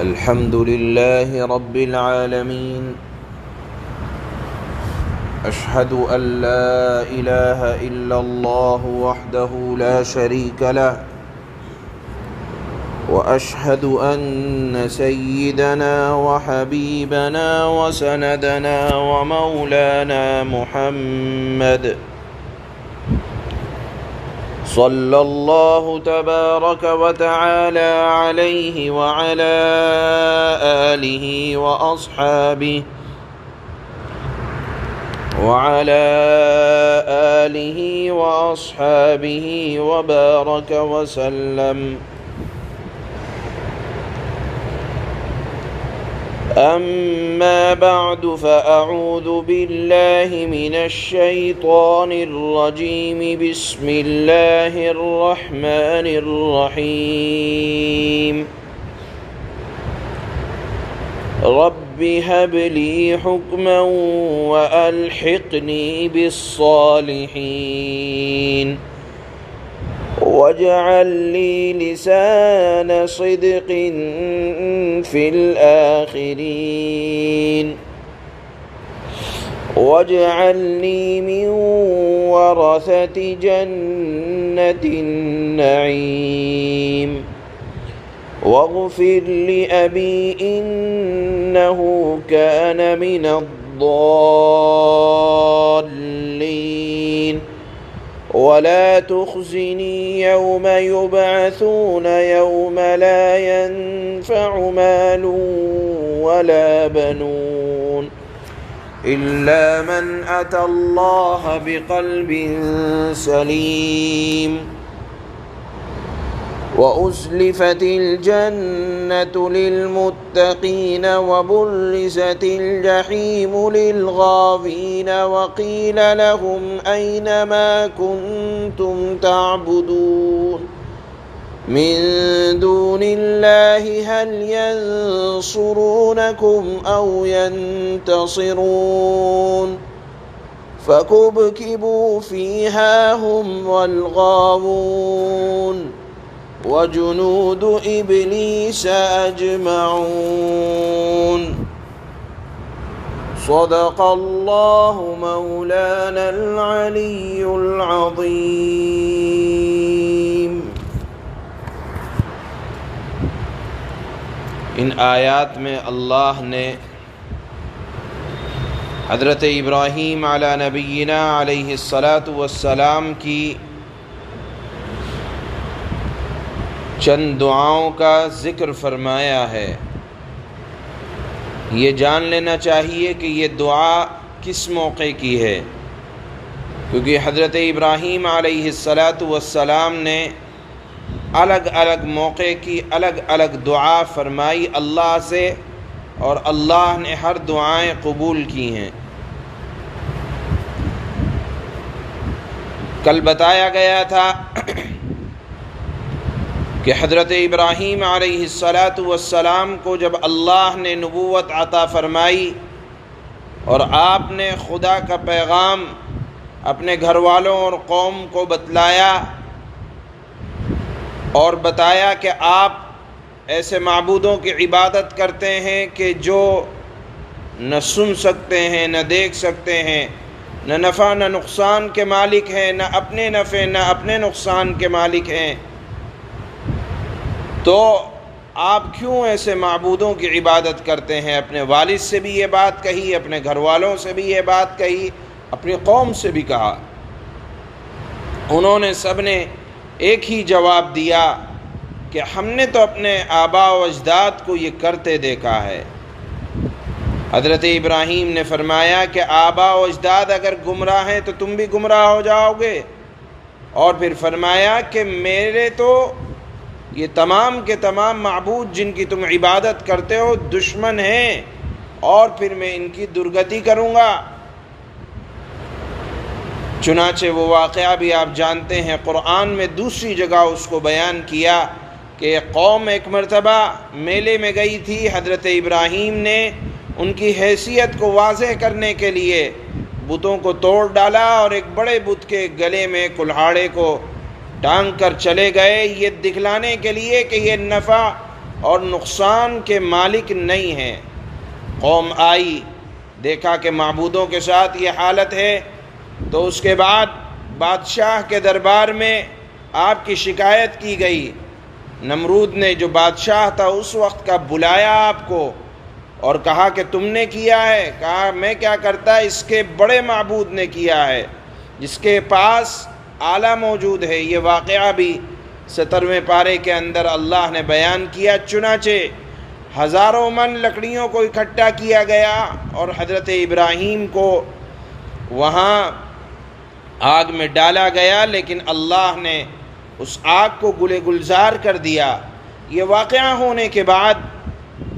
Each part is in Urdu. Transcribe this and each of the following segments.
الحمد لله رب العالمين. أشهد أن لا إله إلا الله وحده لا شريك له، وأشهد أن سيدنا وحبيبنا وسندنا ومولانا محمد صلى الله تبارك وتعالى عليه وعلى آله وأصحابه وبارك وسلم. أما بعد، فأعوذ بالله من الشيطان الرجيم. بسم الله الرحمن الرحيم. رب هب لي حكما وألحقني بالصالحين واجعل لي لسان صدق في الآخرين واجعلني من ورثة جنة النعيم واغفر لأبي إنه كان من الضالين ولا تخزني يوم يبعثون يوم لا ينفع مال ولا بنون إلا من أتى الله بقلب سليم. وأزلفت الجنة للمتقين وبرزت الجحيم للغاوين وقيل لهم أين ما كنتم تعبدون من دون الله هل ينصرونكم أو ينتصرون فكبكبوا فيها هم والغاوون وجنود إبليس أجمعون. صدق الله مولانا العلي العظيم. ان آیات میں اللہ نے حضرت ابراہیم علی نبینا علیہ الصلاۃ والسلام کی چند دعاؤں کا ذکر فرمایا ہے. یہ جان لینا چاہیے کہ یہ دعا کس موقع کی ہے، کیونکہ حضرت ابراہیم علیہ السلام نے الگ الگ موقع کی الگ الگ دعا فرمائی اللہ سے، اور اللہ نے ہر دعائیں قبول کی ہیں. کل بتایا گیا تھا کہ حضرت ابراہیم علیہ السلام کو جب اللہ نے نبوت عطا فرمائی اور آپ نے خدا کا پیغام اپنے گھر والوں اور قوم کو بتلایا اور بتایا کہ آپ ایسے معبودوں کی عبادت کرتے ہیں کہ جو نہ سن سکتے ہیں، نہ دیکھ سکتے ہیں، نہ نفع نہ نقصان کے مالک ہیں، نہ اپنے نفع نہ اپنے نقصان کے مالک ہیں، تو آپ کیوں ایسے معبودوں کی عبادت کرتے ہیں؟ اپنے والد سے بھی یہ بات کہی، اپنے گھر والوں سے بھی یہ بات کہی، اپنی قوم سے بھی کہا. انہوں نے سب نے ایک ہی جواب دیا کہ ہم نے تو اپنے آباء و اجداد کو یہ کرتے دیکھا ہے. حضرت ابراہیم نے فرمایا کہ آباء و اجداد اگر گمراہ ہیں تو تم بھی گمراہ ہو جاؤ گے، اور پھر فرمایا کہ میرے تو یہ تمام کے تمام معبود جن کی تم عبادت کرتے ہو دشمن ہیں، اور پھر میں ان کی درگتی کروں گا. چنانچہ وہ واقعہ بھی آپ جانتے ہیں، قرآن میں دوسری جگہ اس کو بیان کیا کہ قوم ایک مرتبہ میلے میں گئی تھی. حضرت ابراہیم نے ان کی حیثیت کو واضح کرنے کے لیے بتوں کو توڑ ڈالا اور ایک بڑے بت کے گلے میں کلہاڑے کو ٹانگ کر چلے گئے، یہ دکھلانے کے لیے کہ یہ نفع اور نقصان کے مالک نہیں ہیں۔ قوم آئی، دیکھا کہ معبودوں کے ساتھ یہ حالت ہے، تو اس کے بعد بادشاہ کے دربار میں آپ کی شکایت کی گئی۔ نمرود نے، جو بادشاہ تھا اس وقت کا، بلایا آپ کو اور کہا کہ تم نے کیا ہے؟ کہا میں کیا کرتا، اس کے بڑے معبود نے کیا ہے، جس کے پاس آلہ موجود ہے۔ یہ واقعہ بھی 17ویں پارے کے اندر اللہ نے بیان کیا۔ چنانچہ ہزاروں من لکڑیوں کو اکٹھا کیا گیا اور حضرت ابراہیم کو وہاں آگ میں ڈالا گیا، لیکن اللہ نے اس آگ کو گلے گلزار کر دیا۔ یہ واقعہ ہونے کے بعد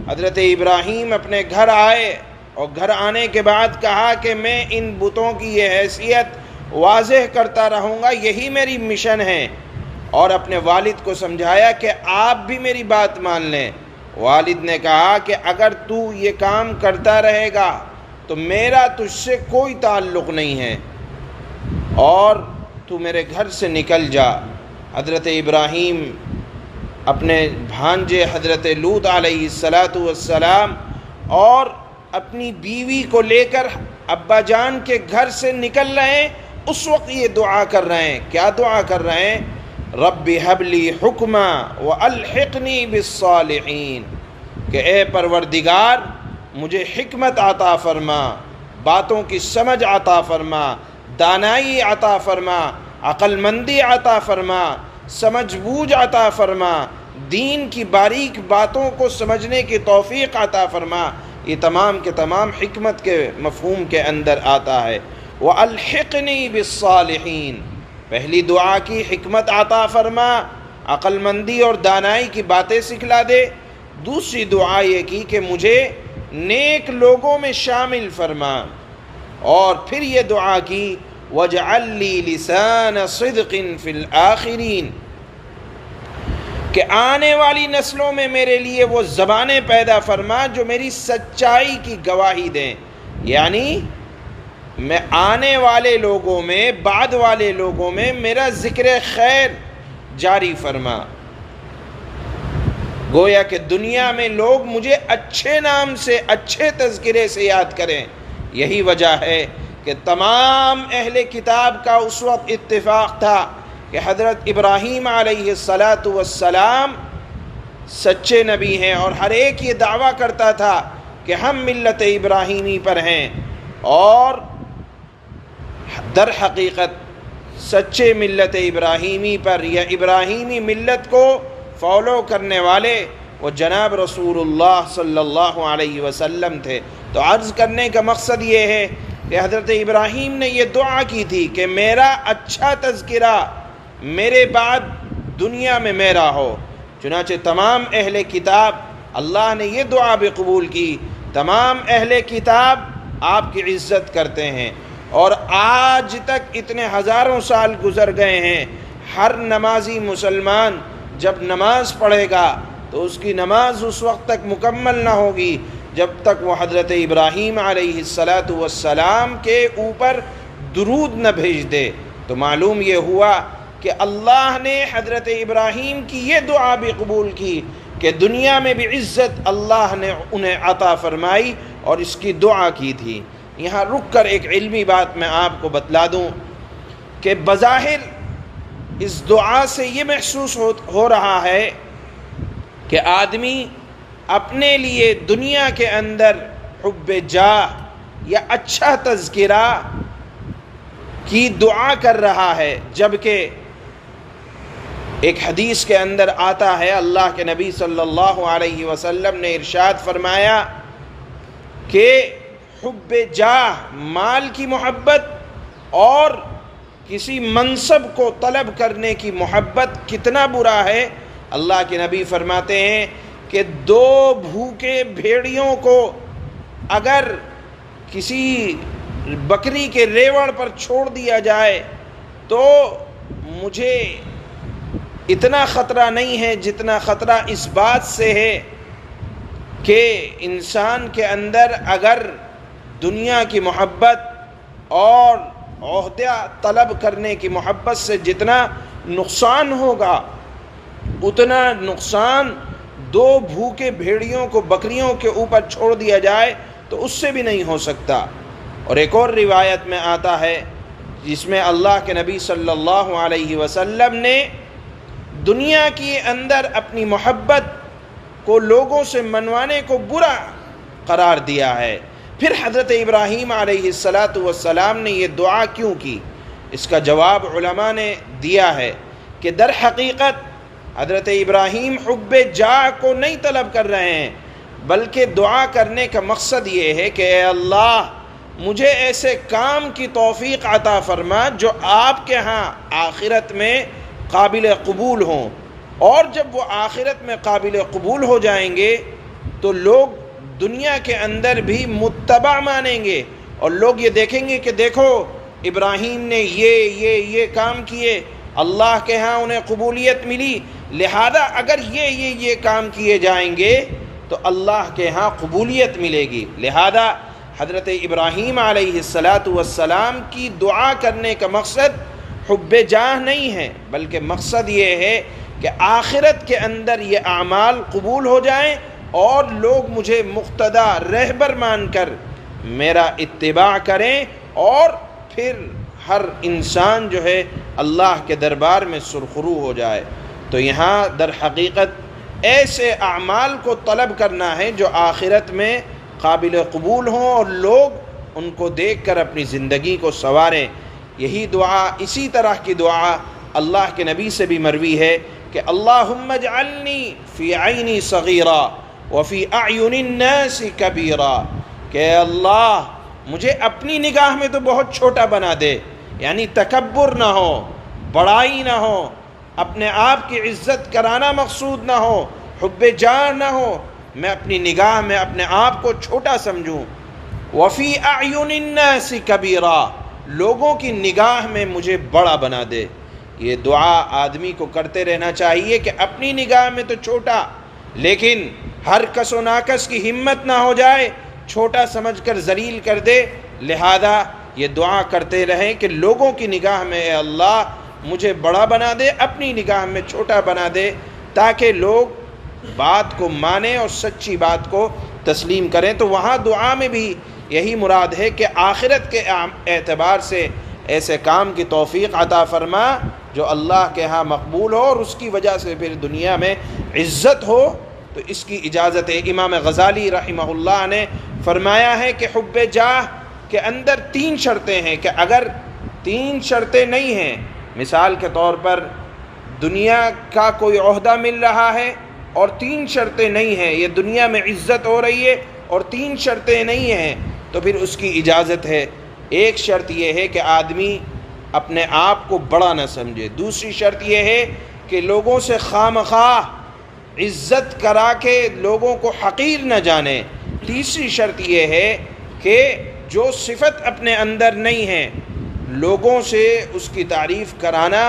حضرت ابراہیم اپنے گھر آئے، اور گھر آنے کے بعد کہا کہ میں ان بتوں کی یہ حیثیت واضح کرتا رہوں گا، یہی میری مشن ہے، اور اپنے والد کو سمجھایا کہ آپ بھی میری بات مان لیں۔ والد نے کہا کہ اگر تو یہ کام کرتا رہے گا تو میرا تجھ سے کوئی تعلق نہیں ہے، اور تو میرے گھر سے نکل جا۔ حضرت ابراہیم اپنے بھانجے حضرت لوط علیہ السلام اور اپنی بیوی کو لے کر ابا جان کے گھر سے نکل رہے ہیں، اس وقت یہ دعا کر رہے ہیں۔ کیا دعا کر رہے ہیں؟ رب ہب لی حکما والحقنی بالصالحین، کہ اے پروردگار مجھے حکمت عطا فرما، باتوں کی سمجھ عطا فرما، دانائی عطا فرما، عقل مندی عطا فرما، سمجھ بوجھ عطا فرما، دین کی باریک باتوں کو سمجھنے کی توفیق عطا فرما۔ یہ تمام کے تمام حکمت کے مفہوم کے اندر آتا ہے۔ وَأَلْحِقْنِي بِالصَّالِحِينَ، پہلی دعا کی حکمت عطا فرما، عقل مندی اور دانائی کی باتیں سکھلا دے۔ دوسری دعا یہ کی کہ مجھے نیک لوگوں میں شامل فرما، اور پھر یہ دعا کی وَاجْعَلْ لِي لِسَانَ صِدْقٍ فِي الْآخِرِينَ، کہ آنے والی نسلوں میں میرے لیے وہ زبانیں پیدا فرما جو میری سچائی کی گواہی دیں، یعنی میں آنے والے لوگوں میں، بعد والے لوگوں میں میرا ذکر خیر جاری فرما، گویا کہ دنیا میں لوگ مجھے اچھے نام سے، اچھے تذکرے سے یاد کریں۔ یہی وجہ ہے کہ تمام اہل کتاب کا اس وقت اتفاق تھا کہ حضرت ابراہیم علیہ السلام سچے نبی ہیں، اور ہر ایک یہ دعویٰ کرتا تھا کہ ہم ملت ابراہیمی پر ہیں، اور در حقیقت سچے ملت ابراہیمی پر یا ابراہیمی ملت کو فالو کرنے والے وہ جناب رسول اللہ صلی اللہ علیہ وسلم تھے۔ تو عرض کرنے کا مقصد یہ ہے کہ حضرت ابراہیم نے یہ دعا کی تھی کہ میرا اچھا تذکرہ میرے بعد دنیا میں میرا ہو۔ چنانچہ تمام اہل کتاب، اللہ نے یہ دعا بھی قبول کی، تمام اہل کتاب آپ کی عزت کرتے ہیں، اور آج تک اتنے ہزاروں سال گزر گئے ہیں، ہر نمازی مسلمان جب نماز پڑھے گا تو اس کی نماز اس وقت تک مکمل نہ ہوگی جب تک وہ حضرت ابراہیم علیہ السلام کے اوپر درود نہ بھیج دے۔ تو معلوم یہ ہوا کہ اللہ نے حضرت ابراہیم کی یہ دعا بھی قبول کی کہ دنیا میں بھی عزت اللہ نے انہیں عطا فرمائی، اور اس کی دعا کی تھی۔ یہاں رک کر ایک علمی بات میں آپ کو بتلا دوں کہ بظاہر اس دعا سے یہ محسوس ہو رہا ہے کہ آدمی اپنے لیے دنیا کے اندر حب جاہ یا اچھا تذکرہ کی دعا کر رہا ہے، جبکہ ایک حدیث کے اندر آتا ہے، اللہ کے نبی صلی اللہ علیہ وسلم نے ارشاد فرمایا کہ حب جاہ، مال کی محبت اور کسی منصب کو طلب کرنے کی محبت کتنا برا ہے۔ اللہ کے نبی فرماتے ہیں کہ دو بھوکے بھیڑیوں کو اگر کسی بکری کے ریوڑ پر چھوڑ دیا جائے تو مجھے اتنا خطرہ نہیں ہے جتنا خطرہ اس بات سے ہے کہ انسان کے اندر اگر دنیا کی محبت اور عہدہ طلب کرنے کی محبت سے جتنا نقصان ہوگا، اتنا نقصان دو بھوکے بھیڑیوں کو بکریوں کے اوپر چھوڑ دیا جائے تو اس سے بھی نہیں ہو سکتا۔ اور ایک اور روایت میں آتا ہے جس میں اللہ کے نبی صلی اللہ علیہ وسلم نے دنیا کے اندر اپنی محبت کو لوگوں سے منوانے کو برا قرار دیا ہے۔ پھر حضرت ابراہیم علیہ السلام نے یہ دعا کیوں کی؟ اس کا جواب علماء نے دیا ہے کہ در حقیقت حضرت ابراہیم حب جاہ کو نہیں طلب کر رہے ہیں، بلکہ دعا کرنے کا مقصد یہ ہے کہ اے اللہ مجھے ایسے کام کی توفیق عطا فرما جو آپ کے ہاں آخرت میں قابل قبول ہوں، اور جب وہ آخرت میں قابل قبول ہو جائیں گے تو لوگ دنیا کے اندر بھی متبع مانیں گے، اور لوگ یہ دیکھیں گے کہ دیکھو ابراہیم نے یہ کام کیے، اللہ کے ہاں انہیں قبولیت ملی، لہذا اگر یہ کام کیے جائیں گے تو اللہ کے ہاں قبولیت ملے گی۔ لہذا حضرت ابراہیم علیہ السلام کی دعا کرنے کا مقصد حب جاہ نہیں ہے، بلکہ مقصد یہ ہے کہ آخرت کے اندر یہ اعمال قبول ہو جائیں اور لوگ مجھے مقتدا رہبر مان کر میرا اتباع کریں، اور پھر ہر انسان جو ہے اللہ کے دربار میں سرخرو ہو جائے۔ تو یہاں در حقیقت ایسے اعمال کو طلب کرنا ہے جو آخرت میں قابل قبول ہوں اور لوگ ان کو دیکھ کر اپنی زندگی کو سنواریں۔ یہی دعا، اسی طرح کی دعا اللہ کے نبی سے بھی مروی ہے کہ اللہم اجعلنی فی عینی صغیرا وفی اعین الناس کبیرا، کہ اے اللہ مجھے اپنی نگاہ میں تو بہت چھوٹا بنا دے، یعنی تکبر نہ ہو، بڑائی نہ ہو، اپنے آپ کی عزت کرانا مقصود نہ ہو، حب جاہ نہ ہو، میں اپنی نگاہ میں اپنے آپ کو چھوٹا سمجھوں، وفی اعین الناس کبیرا، لوگوں کی نگاہ میں مجھے بڑا بنا دے۔ یہ دعا آدمی کو کرتے رہنا چاہیے کہ اپنی نگاہ میں تو چھوٹا، لیکن ہر کس و ناکس کی ہمت نہ ہو جائے، چھوٹا سمجھ کر ذلیل کر دے۔ لہذا یہ دعا کرتے رہیں کہ لوگوں کی نگاہ میں اے اللہ مجھے بڑا بنا دے، اپنی نگاہ میں چھوٹا بنا دے، تاکہ لوگ بات کو مانیں اور سچی بات کو تسلیم کریں۔ تو وہاں دعا میں بھی یہی مراد ہے کہ آخرت کے اعتبار سے ایسے کام کی توفیق عطا فرما جو اللہ کے ہاں مقبول ہو، اور اس کی وجہ سے پھر دنیا میں عزت ہو۔ تو اس کی اجازت ہے۔ امام غزالی رحمہ اللہ نے فرمایا ہے کہ حب جاہ کے اندر 3 شرطیں ہیں، کہ اگر 3 شرطیں نہیں ہیں، مثال کے طور پر دنیا کا کوئی عہدہ مل رہا ہے اور 3 شرطیں نہیں ہیں، یہ دنیا میں عزت ہو رہی ہے اور 3 شرطیں نہیں ہیں، تو پھر اس کی اجازت ہے۔ ایک شرط یہ ہے کہ آدمی اپنے آپ کو بڑا نہ سمجھے، دوسری شرط یہ ہے کہ لوگوں سے خواہ عزت کرا کے لوگوں کو حقیر نہ جانے، تیسری شرط یہ ہے کہ جو صفت اپنے اندر نہیں ہے لوگوں سے اس کی تعریف کرانا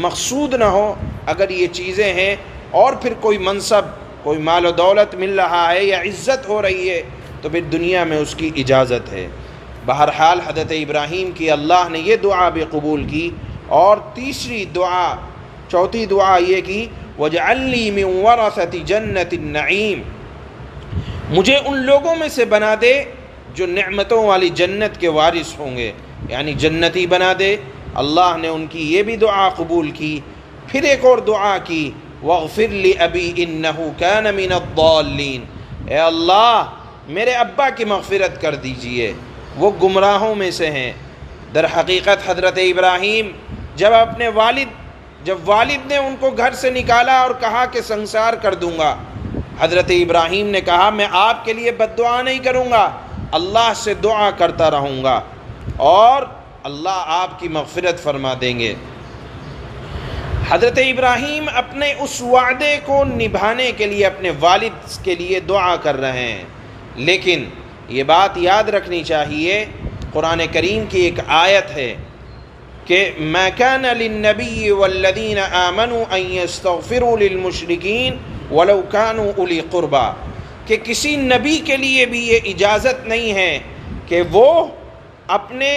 مقصود نہ ہو۔ اگر یہ چیزیں ہیں اور پھر کوئی منصب، کوئی مال و دولت مل رہا ہے یا عزت ہو رہی ہے تو پھر دنیا میں اس کی اجازت ہے۔ بہرحال حضرت ابراہیم کی اللہ نے یہ دعا بھی قبول کی، اور چوتھی دعا یہ کی وَاجْعَلْنِي مِنْ وَرَثَةِ جَنَّةِ النَّعِيمِ، مجھے ان لوگوں میں سے بنا دے جو نعمتوں والی جنت کے وارث ہوں گے، یعنی جنتی بنا دے۔ اللہ نے ان کی یہ بھی دعا قبول کی۔ پھر ایک اور دعا کی وَاغْفِرْ لِأَبِي إِنَّهُ كَانَ مِنَ الضَّالِّينَ، اے اللہ میرے ابا کی مغفرت کر دیجئے، وہ گمراہوں میں سے ہیں۔ در حقیقت حضرت ابراہیم جب والد نے ان کو گھر سے نکالا اور کہا کہ سنسار کر دوں گا، حضرت ابراہیم نے کہا میں آپ کے لیے بد دعا نہیں کروں گا، اللہ سے دعا کرتا رہوں گا اور اللہ آپ کی مغفرت فرما دیں گے۔ حضرت ابراہیم اپنے اس وعدے کو نبھانے کے لیے اپنے والد کے لیے دعا کر رہے ہیں، لیکن یہ بات یاد رکھنی چاہیے، قرآن کریم کی ایک آیت ہے کہ ما كان للنبي والذين آمنوا ان يستغفروا للمشركين ولو كانوا اولي قربى، کہ کسی نبی کے لیے بھی یہ اجازت نہیں ہے کہ وہ اپنے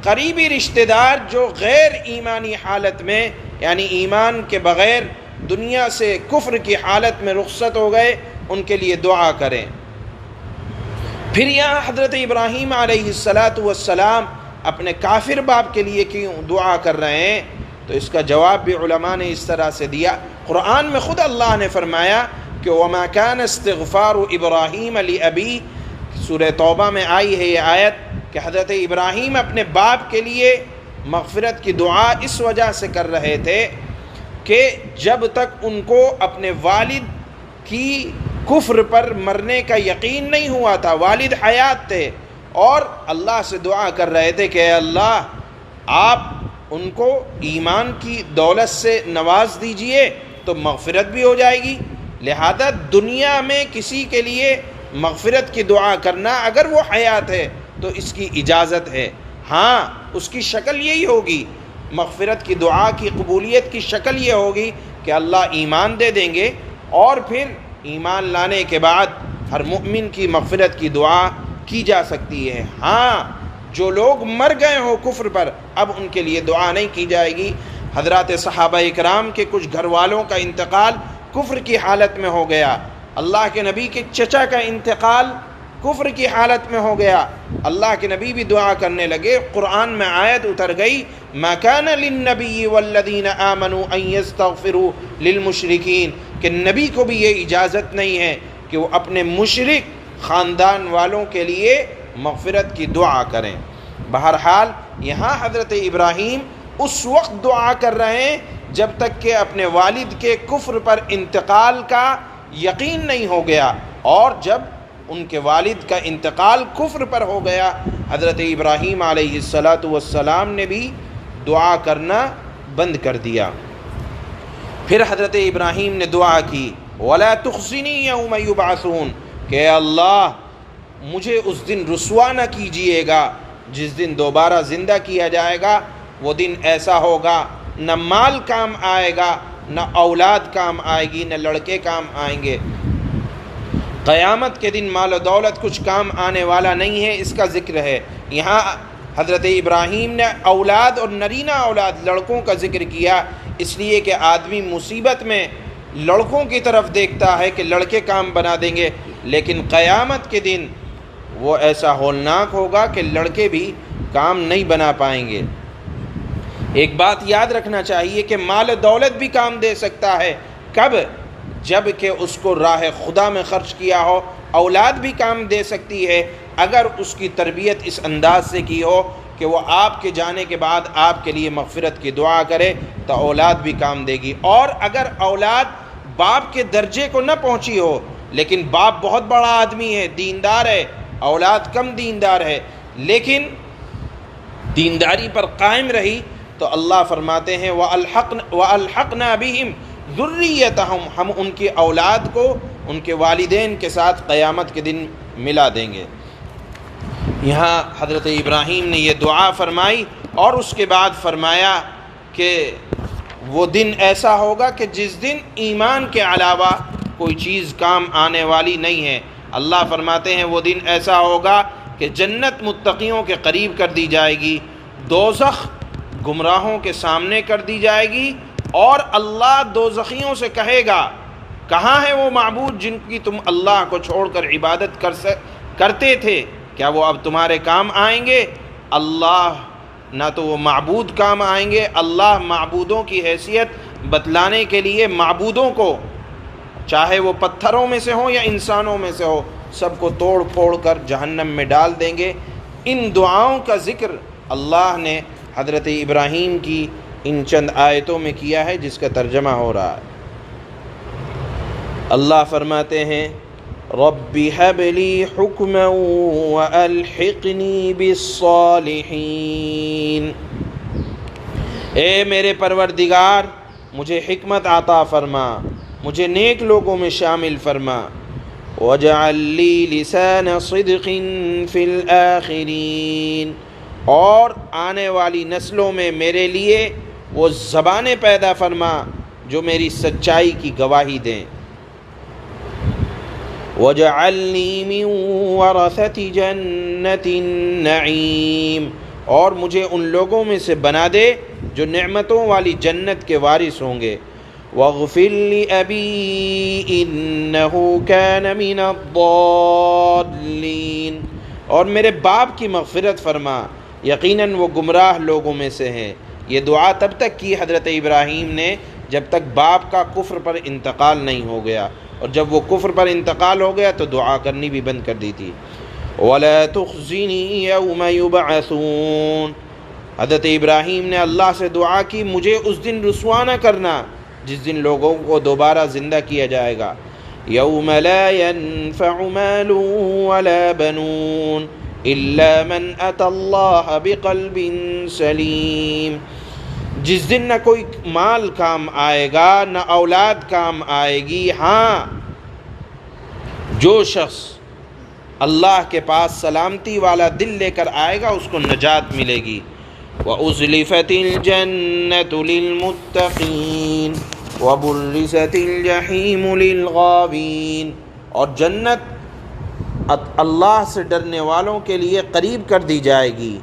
قریبی رشتہ دار جو غیر ایمانی حالت میں، یعنی ایمان کے بغیر دنیا سے کفر کی حالت میں رخصت ہو گئے ان کے لیے دعا کریں۔ پھر یہاں حضرت ابراہیم علیہ السلام اپنے کافر باپ کے لیے کیوں دعا کر رہے ہیں؟ تو اس کا جواب بھی علماء نے اس طرح سے دیا۔ قرآن میں خود اللہ نے فرمایا کہ وَمَا كَانَ اسْتِغْفَارُ إِبْرَاهِيمَ لِأَبِيهِ، سورہ توبہ میں آئی ہے یہ آیت کہ حضرت ابراہیم اپنے باپ کے لیے مغفرت کی دعا اس وجہ سے کر رہے تھے کہ جب تک ان کو اپنے والد کی کفر پر مرنے کا یقین نہیں ہوا تھا، والد حیات تھے اور اللہ سے دعا کر رہے تھے کہ اے اللہ آپ ان کو ایمان کی دولت سے نواز دیجئے تو مغفرت بھی ہو جائے گی۔ لہذا دنیا میں کسی کے لیے مغفرت کی دعا کرنا اگر وہ حیات ہے تو اس کی اجازت ہے، ہاں اس کی شکل یہی ہوگی، مغفرت کی دعا کی قبولیت کی شکل یہ ہوگی کہ اللہ ایمان دے دیں گے اور پھر ایمان لانے کے بعد ہر مؤمن کی مغفرت کی دعا کی جا سکتی ہے۔ ہاں جو لوگ مر گئے ہوں کفر پر اب ان کے لیے دعا نہیں کی جائے گی۔ حضرات صحابہ اکرام کے کچھ گھر والوں کا انتقال کفر کی حالت میں ہو گیا، اللہ کے نبی کے چچا کا انتقال کفر کی حالت میں ہو گیا، اللہ کے نبی بھی دعا کرنے لگے، قرآن میں آیت اتر گئی مَا كَانَ لِلنَّبِيِّ وَالَّذِينَ آمَنُوا أَن يَسْتَغْفِرُوا لِلْمُشْرِكِينَ کہ نبی کو بھی یہ اجازت نہیں ہے کہ وہ اپنے مشرک خاندان والوں کے لیے مغفرت کی دعا کریں۔ بہرحال یہاں حضرت ابراہیم اس وقت دعا کر رہے ہیں جب تک کہ اپنے والد کے کفر پر انتقال کا یقین نہیں ہو گیا، اور جب ان کے والد کا انتقال کفر پر ہو گیا حضرت ابراہیم علیہ السلام نے بھی دعا کرنا بند کر دیا۔ پھر حضرت ابراہیم نے دعا کی وَلَا تُخْزِنِي يَوْمَ يُبْعَثُونَ کہ اے اللہ مجھے اس دن رسوا نہ کیجئے گا جس دن دوبارہ زندہ کیا جائے گا۔ وہ دن ایسا ہوگا نہ مال کام آئے گا، نہ اولاد کام آئے گی، نہ لڑکے کام آئیں گے۔ قیامت کے دن مال و دولت کچھ کام آنے والا نہیں ہے، اس کا ذکر ہے۔ یہاں حضرت ابراہیم نے اولاد اور نرینہ اولاد لڑکوں کا ذکر کیا اس لیے کہ آدمی مصیبت میں لڑکوں کی طرف دیکھتا ہے کہ لڑکے کام بنا دیں گے، لیکن قیامت کے دن وہ ایسا ہولناک ہوگا کہ لڑکے بھی کام نہیں بنا پائیں گے۔ ایک بات یاد رکھنا چاہیے کہ مال و دولت بھی کام دے سکتا ہے، کب؟ جب کہ اس کو راہ خدا میں خرچ کیا ہو۔ اولاد بھی کام دے سکتی ہے اگر اس کی تربیت اس انداز سے کی ہو کہ وہ آپ کے جانے کے بعد آپ کے لیے مغفرت کی دعا کرے تو اولاد بھی کام دے گی۔ اور اگر اولاد باپ کے درجے کو نہ پہنچی ہو لیکن باپ بہت بڑا آدمی ہے، دیندار ہے، اولاد کم دیندار ہے لیکن دینداری پر قائم رہی تو اللہ فرماتے ہیں وَأَلْحَقْنَا بِهِمْ ذُرِّيَّتَهُمْ ہم ان کی اولاد کو ان کے والدین کے ساتھ قیامت کے دن ملا دیں گے۔ یہاں حضرت ابراہیم نے یہ دعا فرمائی اور اس کے بعد فرمایا کہ وہ دن ایسا ہوگا کہ جس دن ایمان کے علاوہ کوئی چیز کام آنے والی نہیں ہے۔ اللہ فرماتے ہیں وہ دن ایسا ہوگا کہ جنت متقیوں کے قریب کر دی جائے گی، دوزخ گمراہوں کے سامنے کر دی جائے گی، اور اللہ دوزخیوں سے کہے گا کہاں ہے وہ معبود جن کی تم اللہ کو چھوڑ کر عبادت کرتے تھے، کیا وہ اب تمہارے کام آئیں گے؟ اللہ نہ تو وہ معبود کام آئیں گے، اللہ معبودوں کی حیثیت بتلانے کے لیے معبودوں کو چاہے وہ پتھروں میں سے ہوں یا انسانوں میں سے ہو سب کو توڑ پھوڑ کر جہنم میں ڈال دیں گے۔ ان دعاؤں کا ذکر اللہ نے حضرت ابراہیم کی ان چند آیتوں میں کیا ہے جس کا ترجمہ ہو رہا ہے۔ اللہ فرماتے ہیں رب هب لی حکما والحقنی بالصالحین، اے میرے پروردگار مجھے حکمت عطا فرما، مجھے نیک لوگوں میں شامل فرما، واجعل لی لسان صدق فی الآخرین، اور آنے والی نسلوں میں میرے لیے وہ زبانیں پیدا فرما جو میری سچائی کی گواہی دیں، وَاجْعَلْنِي مِنْ وَرَثَةِ جَنَّةِ النَّعِيمِ، اور مجھے ان لوگوں میں سے بنا دے جو نعمتوں والی جنت کے وارث ہوں گے، واغفر لأبی انہ کان من الضالین، اور میرے باپ کی مغفرت فرما، یقیناً وہ گمراہ لوگوں میں سے ہیں۔ یہ دعا تب تک کی حضرت ابراہیم نے جب تک باپ کا کفر پر انتقال نہیں ہو گیا، اور جب وہ کفر پر انتقال ہو گیا تو دعا کرنی بھی بند کر دی تھی۔ وَلَا تُخْزِنِي يَوْمَ يُبْعَثُونَ، حضرت ابراہیم نے اللہ سے دعا کی مجھے اس دن رسوا نہ کرنا جس دن لوگوں کو دوبارہ زندہ کیا جائے گا۔ یوم لا ينفع مال ولا بنون الا من اتى اللہ بقلب سلیم، جس دن نہ کوئی مال کام آئے گا نہ اولاد کام آئے گی، ہاں جو شخص اللہ کے پاس سلامتی والا دل لے کر آئے گا اس کو نجات ملے گی۔ وَأُزْلِفَتِ الْجَنَّةُ لِلْمُتَّقِينَ وَبُرِّزَتِ الْجَحِيمُ لِلْغَاوِينَ، اور جنت اللہ سے ڈرنے والوں کے لیے قریب کر دی جائے گی،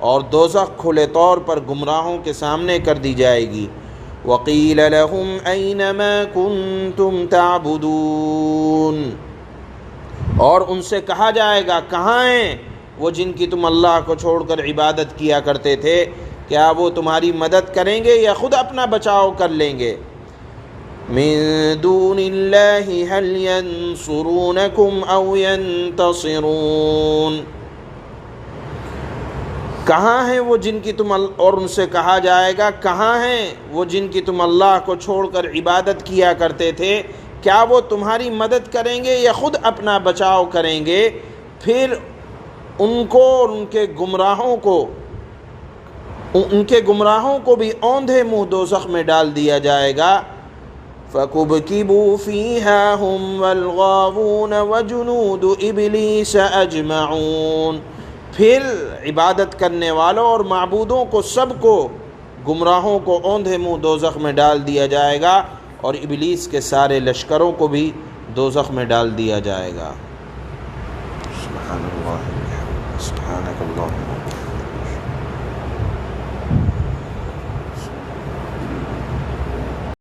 اور دوزخ کھلے طور پر گمراہوں کے سامنے کر دی جائے گی۔ وَقِيلَ لَهُمْ أَيْنَ مَا كُنْتُمْ تَعْبُدُونَ، اور ان سے کہا جائے گا کہاں ہیں وہ جن کی تم اللہ کو چھوڑ کر عبادت کیا کرتے تھے، کیا وہ تمہاری مدد کریں گے یا خود اپنا بچاؤ کر لیں گے؟ من دون اللہ هل ينصرونکم او ينتصرون، کہاں ہیں وہ جن کی تم، اور ان سے کہا جائے گا کہاں ہیں وہ جن کی تم اللہ کو چھوڑ کر عبادت کیا کرتے تھے، کیا وہ تمہاری مدد کریں گے یا خود اپنا بچاؤ کریں گے؟ پھر ان کو اور ان کے گمراہوں کو بھی اوندھے منہ دوزخ میں ڈال دیا جائے گا۔ فَكُبْكِبُوا فِيهَا هُمْ وَالْغَاوُونَ وَجُنُودُ إِبْلِيسَ أَجْمَعُونَ، پھر عبادت کرنے والوں اور معبودوں کو سب کو، گمراہوں کو اوندھے منہ دوزخ میں ڈال دیا جائے گا، اور ابلیس کے سارے لشکروں کو بھی دوزخ میں ڈال دیا جائے گا۔ سبحان اللہ، سبحانک اللہم۔